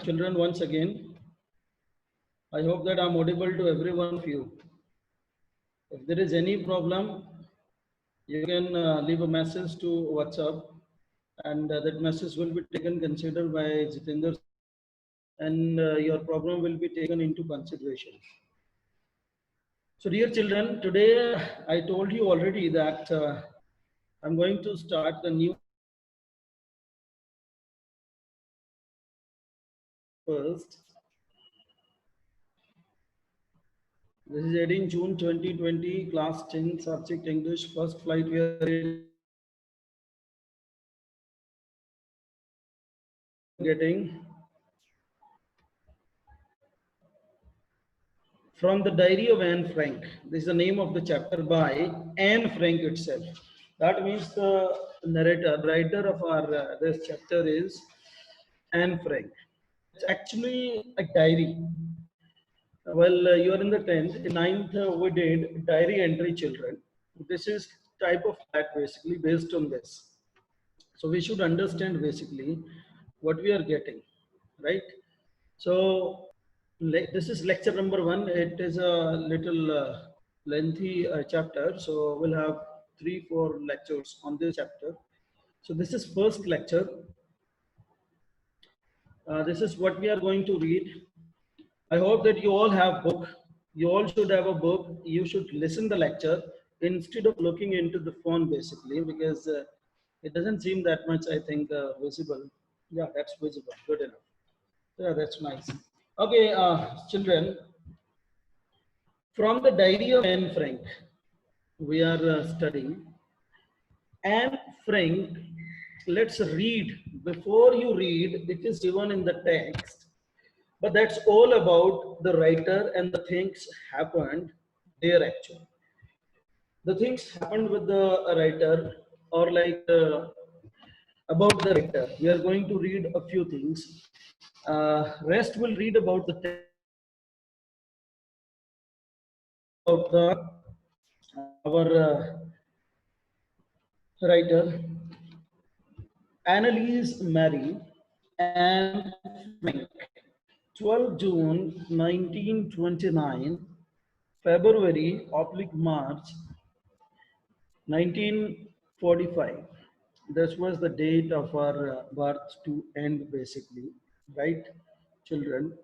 children once again. I hope that I'm audible to every one of you. If there is any problem, you can leave a message to WhatsApp, and that message will be taken considered by Jitendra, and your problem will be taken into consideration. So, dear children, today I told you already that I'm going to start the new first. This is 18 June 2020, class 10, subject English, first flight we are getting from the Diary of Anne Frank. This is the name of the chapter by Anne Frank itself. That means the narrator, writer of our this chapter is Anne Frank. It's actually a diary. Well, you are in the 10th. In 9th, we did diary entry children. This is type of fact basically based on this. So we should understand basically what we are getting, right? So this is lecture number 1. It is a little lengthy chapter. So we'll have 3-4 lectures on this chapter. So this is first lecture. This is what we are going to read. I hope that you all have book. You all should have a book. You should listen the lecture instead of looking into the phone basically, because it doesn't seem that much, I think, visible. Yeah, that's visible. Good enough. Yeah, that's nice. Okay, children, from the diary of Anne Frank, we are studying. Anne Frank, let's read. Before you read, it is given in the text. But that's all about the writer and the things happened there actually. The things happened with the writer, or like about the writer. We are going to read a few things. Rest will read about the text, about the our writer Annalise Mary and Frank, 12 June 1929, February oblique March 1945. This was the date of our birth to end basically, right, children?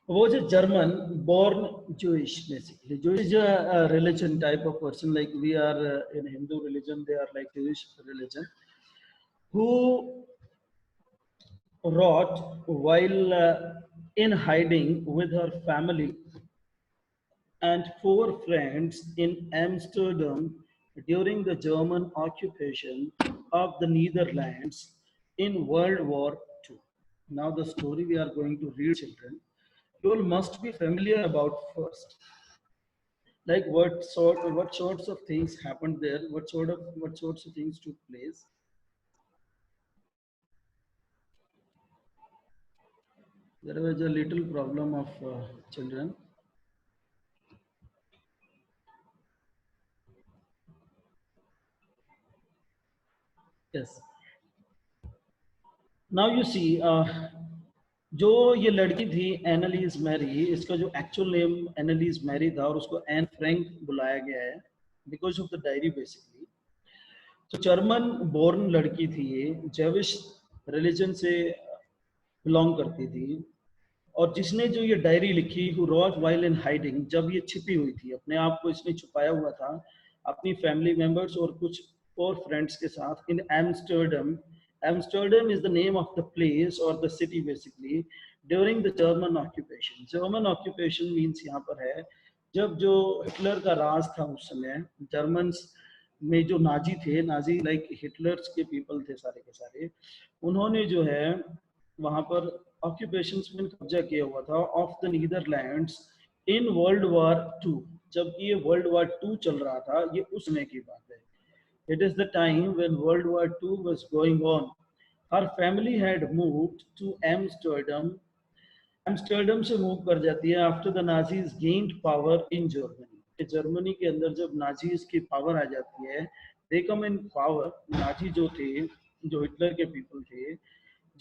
Was a German born Jewish basically. Jewish is a religion type of person, like we are in Hindu religion, they are like Jewish religion, who wrote while in hiding with her family and 4 friends in Amsterdam during the German occupation of the Netherlands in World War II. Now the story we are going to read, children, you all must be familiar about first. Like what sorts of things happened there, what sorts of things took place. There was a little problem of children. Yes. Now you see जो ये लड़की थी एनालिस Mary, इसका जो actual name एनालिस Mary था और उसको Anne Frank बुलाया गया है because of the diary basically. तो जर्मन बोर्न लड़की थी ये, जेविश रिलीजन से बिलोंग करती थी, और जिसने जो ये डायरी लिखी, who rot while in hiding, जब ये छिपी हुई थी, अपने आप को इसने छुपाया हुआ था अपनी फैमिली मेंबर्स और कुछ और फ्रेंड्स के साथ इन Amsterdam. Amsterdam is the name of the place or the city basically during the German occupation. German occupation means यहाँ पर है जब जो हिटलर का राज था उस समय, जर्मन्स में जो नाजी थे, नाजी लाइक हिटलर्स के पीपल थे सारे के सारे, उन्होंने जो है वहाँ पर ऑक्यूपेशन में कब्जा किया हुआ था of the Netherlands in world war 2. जब ये वर्ल्ड वॉर 2 चल रहा था, ये उस समय की बात है. It is the time when World War II was going on. Her family had moved to Amsterdam. Amsterdam से मूव कर जाती है after the Nazis gained power in Germany. Germany के अंदर जब नाजीज की पावर आ जाती है, they come in power. Nazi जो थे, जो हिटलर के पीपल थे,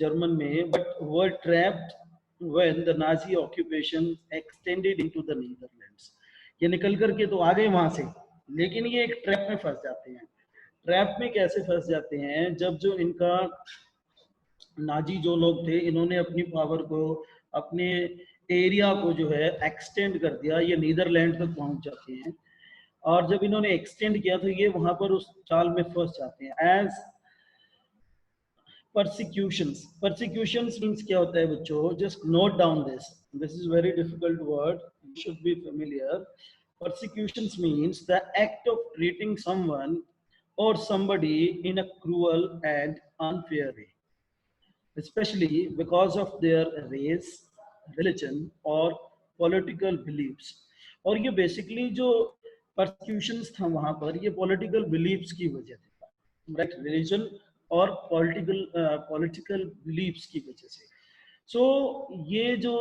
जर्मन में, but were trapped when the Nazi occupation extended into the Netherlands. ये निकल करके तो आ गए वहां से, लेकिन ये एक ट्रैप में फंस जाते हैं। ट्रैप में कैसे फंस जाते हैं? जब जो इनका नाजी जो लोग थे, इन्होंने अपनी पावर को, अपने एरिया को जो है एक्सटेंड कर दिया, ये नीदरलैंड तक पहुंच जाते हैं। और जब इन्होंने एक्सटेंड किया तो ये वहां पर उस चाल में फंस जाते हैं। एज persecutions, persecutions means क्या होता है बच्चों? Just note down this, this is very difficult word, you should be familiar. Persecutions means the act of treating someone or somebody in a cruel and unfair way, especially because of their race, religion or political beliefs. और ये basically जो persecutions था वहां पर, ये political beliefs की वजह से, राइट, रिलीजन और पॉलिटिकल बिलीव्स की वजह से। सो ये जो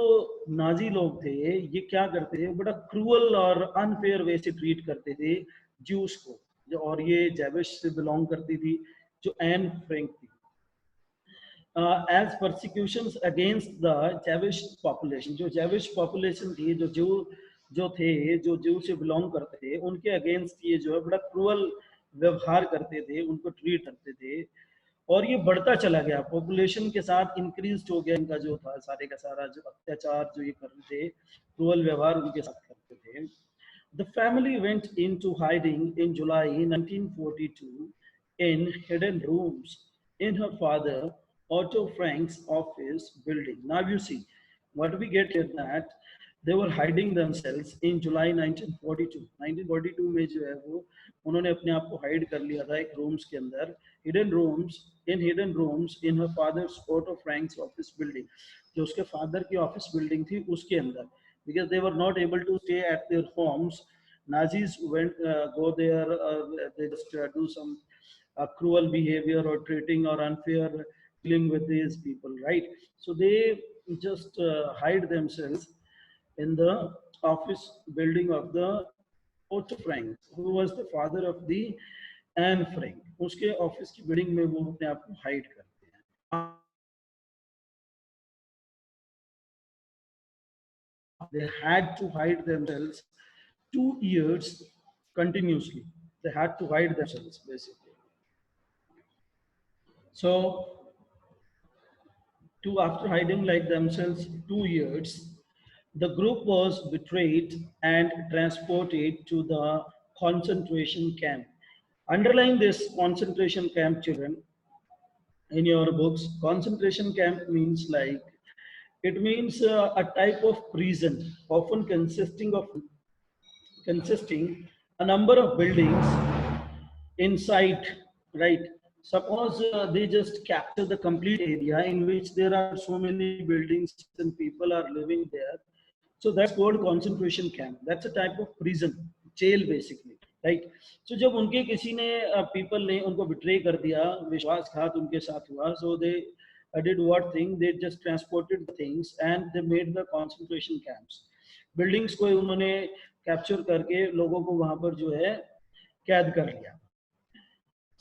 नाजी लोग थे, ये क्या करते थे? बड़ा क्रूअल और अनफेयर वे से ट्रीट करते थे ज्यूस को। और ये जेविश से बिलोंग करती थी, जो एन फ्रैंक थी। As persecutions against the Jewish population, जो जेविश पॉपुलेशन थी, जो जो थे, जो ज्यू से बिलोंग करते थे, उनके अगेंस्ट ये जो है बड़ा क्रूअल व्यवहार करते थे, उनको ट्रीट करते थे। और ये बढ़ता चला गया, पॉपुलेशन के साथ इंक्रीज हो गया इनका जो था सारे का सारा जो अत्याचार जो ये करते थे, क्रूअल व्यवहार उनके साथ करते थे। The family went into hiding in July 1942 in hidden rooms in her father Otto Frank's office building. Now you see what we get here, that they were hiding themselves in July 1942. 1942 में जो है वो उन्होंने अपने आप को hide कर लिया था एक रूम्स के अंदर, hidden rooms in her father's Otto Frank's office building, जो उसके फादर की ऑफिस बिल्डिंग थी उसके अंदर, because they were not able to stay at their homes. Nazis went go there, they just do some cruel behavior or treating or unfair dealing with these people, right? So they just hide themselves in the office building of the Otto Frank, who was the father of the Anne Frank. उसके office की building में वो अपने आप को hide करते हैं। They had to hide themselves 2 years continuously. They had to hide themselves basically. So, after hiding like themselves 2 years, the group was betrayed and transported to the concentration camp. Underline this concentration camp, children, in your books. Concentration camp means like, it means a type of prison, often consisting a number of buildings inside, right? Suppose they just capture the complete area in which there are so many buildings and people are living there. So that's called concentration camp. That's a type of prison, jail basically, right? So जब उनके किसी ने people ने उनको betray कर दिया, विश्वासघात उनके साथ हुआ, so they did what thing? They just transported the things and they made the concentration camps. Buildings को उन्होंने capture करके लोगों को वहां पर जो है कैद कर लिया।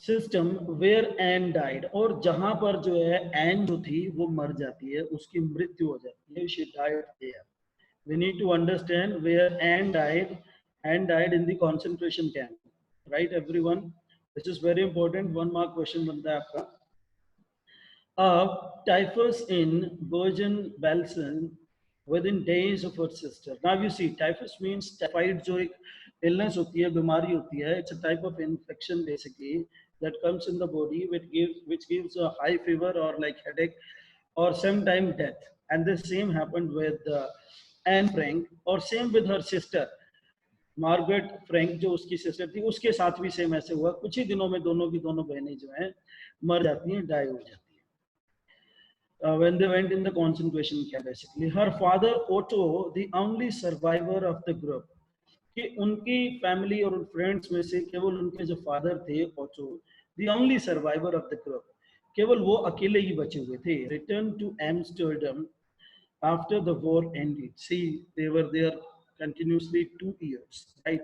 सिस्टम वेयर एन डाइड, और जहां पर जो है एन जो थी वो मर जाती है, उसकी मृत्यु हो जाती है, she died there. We need to understand where Anne died in the concentration camp, right everyone? This is very important, 1 mark question बनता है आपका। Typhus in Bergen-Belsen within days of her sister. Now you see, typhus means typhoid, जो एक illness होती है, बीमारी होती है. It's a type of infection basically that comes in the body, which gives a high fever or like headache or sometime death. And the same happened with Anne Frank, और same with her sister Margaret Frank, जो उसकी sister थी, उसके साथ भी same ऐसे हुआ। कुछ ही दिनों में दोनों की दोनों बहनें जो हैं मर जाती हैं, डाई हो जाती हैं। When they went in the concentration camp basically. Her father Otto, the only survivor of the group, कि उनकी फैमिली और फ्रेंड्स में से केवल उनके जो फादर थे auto, the only survivor of the group, केवल वो अकेले ही बचे हुए थे, returned to Amsterdam after the war ended. See, they were there continuously 2 years, right?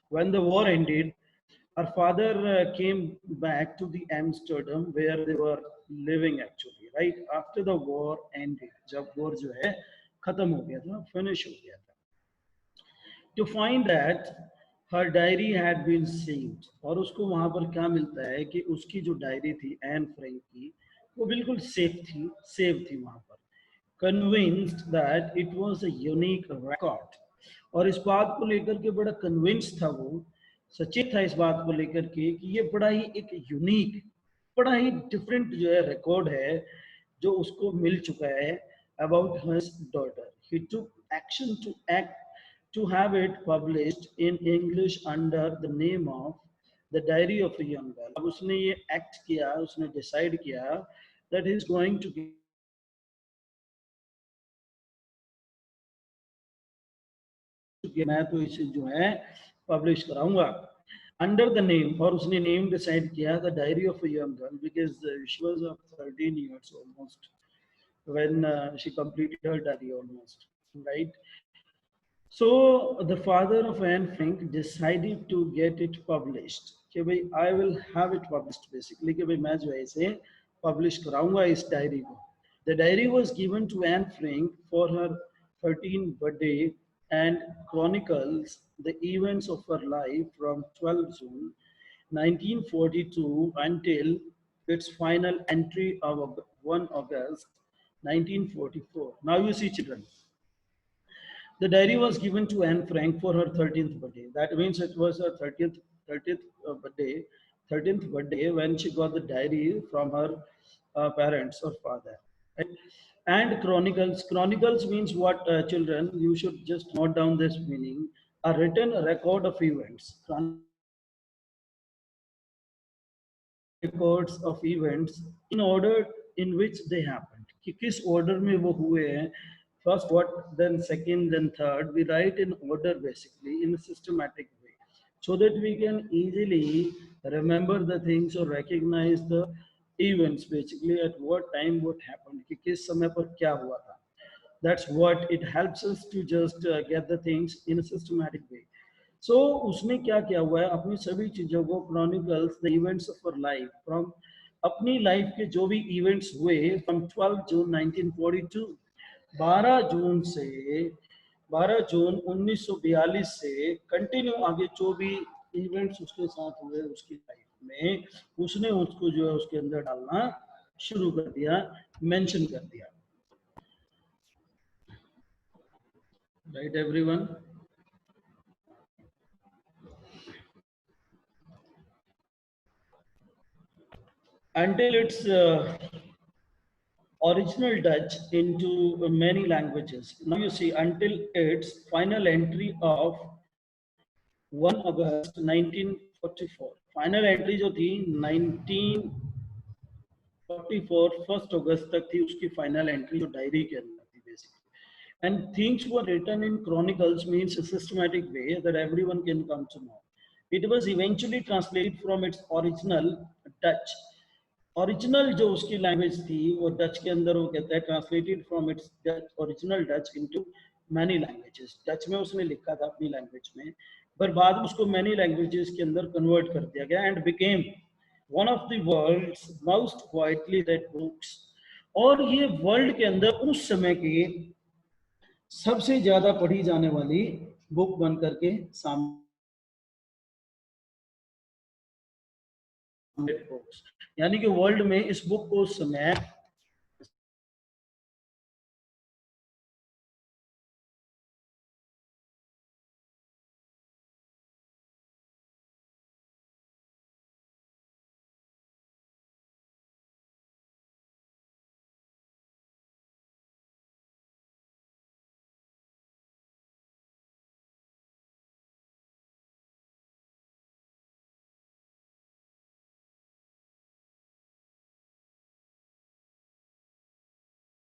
When the war ended, her father came back to the Amsterdam where they were living actually, right after the war ended, जब war जो है खत्म हो गया था, finish हो गया था, to find that her diary had been saved. और उसको वहां पर क्या मिलता है कि उसकी जो डायरी थी एन फ्रैंक की, वो बिल्कुल सेफ थी वहां पर, convinced that it was a unique record. और इस बात को लेकर के बड़ा कन्विंस था वो, सचेत था इस बात को लेकर के कि ये बड़ा ही एक यूनिक, बड़ा ही डिफरेंट जो है रिकॉर्ड है जो उसको मिल चुका है about her daughter. He took action to have it published in English under the name of The Diary of a Young Girl. अब उसने ये एक्ट किया, उसने डिसाइड किया that he is going to मैं तो इसे जो है पब्लिश कराऊंगा अंडर द नेम, और उसने नेम डिसाइड किया the diary of a young girl because she was of 13 years almost when she completed her diary almost, right? So the father of Anne Frank decided to get it published कि भाई I will have it published basically कि भाई मैं जो है इसे publish कराऊंगा इस डायरी को. The diary was given to Anne Frank for her 13th birthday and chronicles the events of her life from 12 June 1942 until its final entry of 1 August 1944. Now you see children. The diary was given to Anne Frank for her 13th birthday. That means it was her 30th 13th birthday when she got the diary from her parents or father. Right? And chronicles means what, children? You should just note down this meaning. A written record of events. Records of events in order in which they happened. कि किस order में वो हुए हैं. First what, then second, then third. We write in order basically in a systematic way, so that we can easily remember the things or recognize the events basically at what time what happened. कि किस समय पर क्या हुआ था. That's what it helps us to just get the things in a systematic way. So उसने क्या किया हुआ है, अपनी सभी चीजों को chronicles the events of our life from, अपनी लाइफ के जो भी इवेंट्स हुए फ्रॉम 12 जून 1942, 12 जून से 12 जून 1942 से कंटिन्यू आगे जो भी इवेंट्स उसके साथ हुए उसकी लाइफ में, उसने उसको जो है उसके अंदर डालना शुरू कर दिया, मेंशन कर दिया. Right everyone? Until its original Dutch into many languages. Now you see, until its final entry of 1 August 1944. Final entry जो थी 1944 1 अगस्त तक थी उसकी final entry जो डायरी के अंदर थी basically. And things were written in chronicles means a systematic way that everyone can come to know. It was eventually translated from its original Dutch. Original जो उसकी लैंग्वेज थी वो डच के अंदर, वो कहता है translated from its original Dutch into many languages. Dutch में उसने लिखा था अपनी लैंग्वेज में, पर बाद में उसको मैनी लैंग्वेजेस के अंदर कन्वर्ट कर दिया गया and became one of the world's most widely read books. और ये वर्ल्ड के अंदर उस समय की सबसे ज्यादा पढ़ी जाने वाली बुक बन करके सामने, यानी कि वर्ल्ड में इस बुक को उस समय